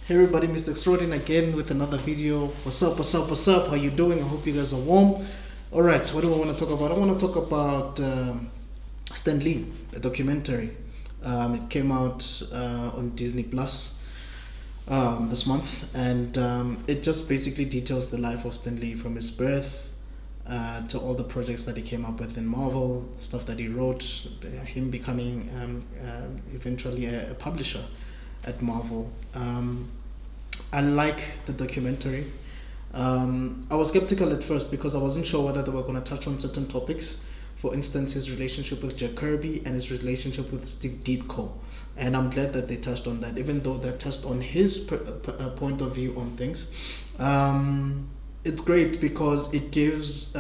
Hey everybody, Mr. Extraordinary again with another video. What's up, what's up, what's up? How you doing? I hope you guys are warm. Alright, what do I want to talk about? I want to talk about Stanlee, a documentary. It came out on Disney Plus this month, and it just basically details the life of Stanlee from his birth to all the projects that he came up with in Marvel, stuff that he wrote, him becoming eventually a publisher at Marvel. I like the documentary. I was skeptical at first because I wasn't sure whether they were going to touch on certain topics. For instance, his relationship with Jack Kirby and his relationship with Steve Ditko. And I'm glad that they touched on that, even though they touched on his point of view on things. It's great because it gives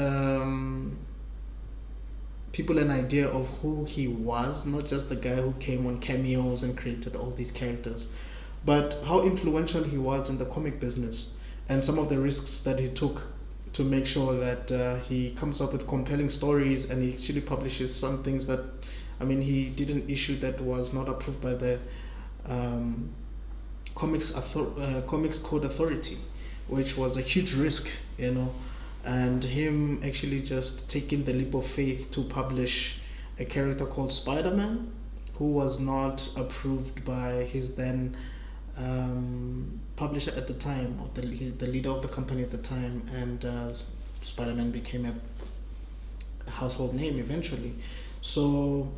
people an idea of who he was, not just the guy who came on cameos and created all these characters, but how influential he was in the comic business and some of the risks that he took to make sure that he comes up with compelling stories, and he actually publishes some things that, I mean, he did an issue that was not approved by the Comics Code Authority, which was a huge risk, and him actually just taking the leap of faith to publish a character called Spider-Man, who was not approved by his then publisher at the time, or the leader of the company at the time, and Spider-Man became a household name eventually. So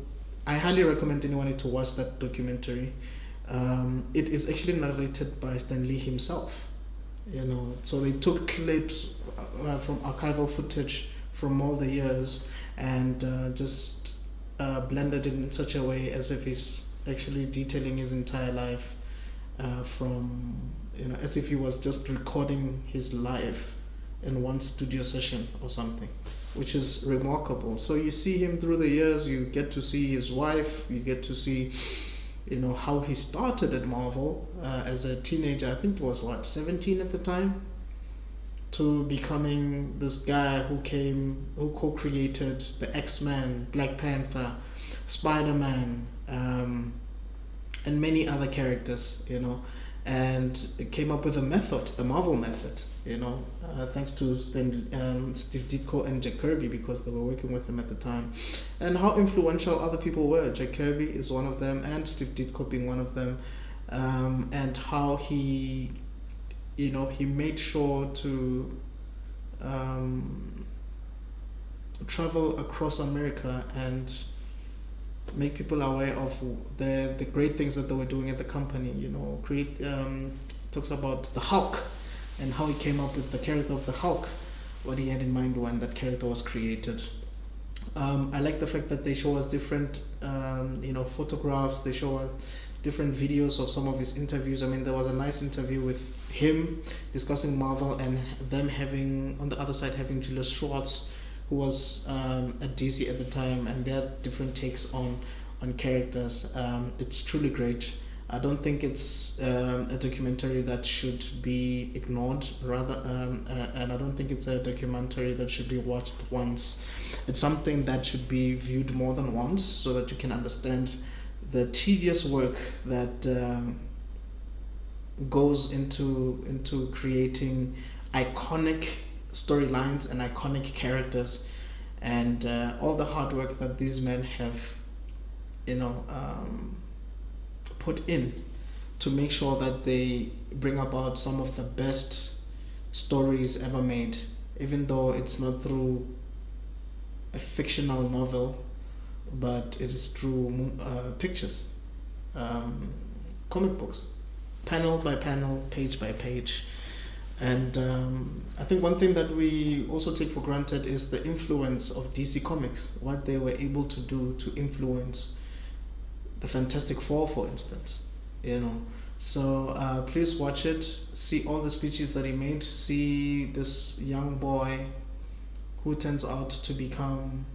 I highly recommend anyone to watch that documentary. It is actually narrated by Stanlee himself. So they took clips from archival footage from all the years and just blended it in such a way as if he's actually detailing his entire life, as if he was just recording his life in one studio session or something, which is remarkable. So you see him through the years, you get to see his wife, you get to see how he started at Marvel as a teenager. I think he was 17 at the time, to becoming this guy who co-created the X-Men, Black Panther, Spider-Man, and many other characters, and it came up with a method, the Marvel method, thanks to Steve Ditko and Jack Kirby, because they were working with him at the time, and how influential other people were. Jack Kirby is one of them, and Steve Ditko being one of them, and how he made sure to travel across America and make people aware of the great things that they were doing at the company. Talks about the Hulk and how he came up with the character of the Hulk, what he had in mind when that character was created. I like the fact that they show us different photographs, they show us different videos of some of his interviews. I mean, there was a nice interview with him discussing Marvel, and them having, on the other side, having Julius Schwartz, who was at DC at the time, and they had different takes on characters. It's truly great. I don't think it's a documentary that should be ignored, rather, and I don't think it's a documentary that should be watched once. It's something that should be viewed more than once, so that you can understand the tedious work that goes into creating iconic storylines and iconic characters, and all the hard work that these men have put in to make sure that they bring about some of the best stories ever made, even though it's not through a fictional novel, but it is through pictures, comic books, panel by panel, page by page. And I think one thing that we also take for granted is the influence of DC Comics, what they were able to do to influence the Fantastic Four, for instance. So please watch it, see all the speeches that he made, see this young boy who turns out to become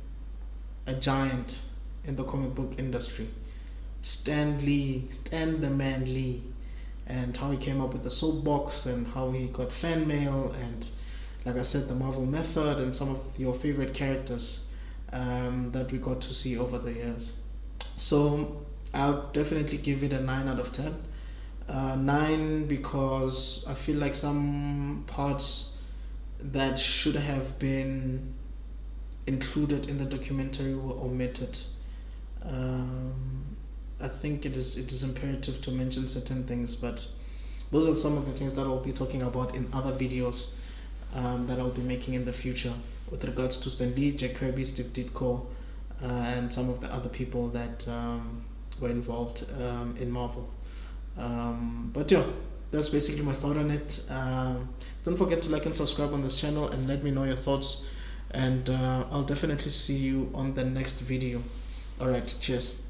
a giant in the comic book industry, Stan the Man Lee, and how he came up with the soapbox, and how he got fan mail, and like I said, the Marvel method, and some of your favorite characters that we got to see over the years. So I'll definitely give it a 9 out of 10. 9 because I feel like some parts that should have been included in the documentary were omitted. I think it is imperative to mention certain things, but those are some of the things that I'll be talking about in other videos that I'll be making in the future with regards to Stanlee, Jack Kirby, Steve Ditko, and some of the other people that were involved in Marvel. But yeah, that's basically my thought on it. Don't forget to like and subscribe on this channel and let me know your thoughts, and I'll definitely see you on the next video. Alright, cheers.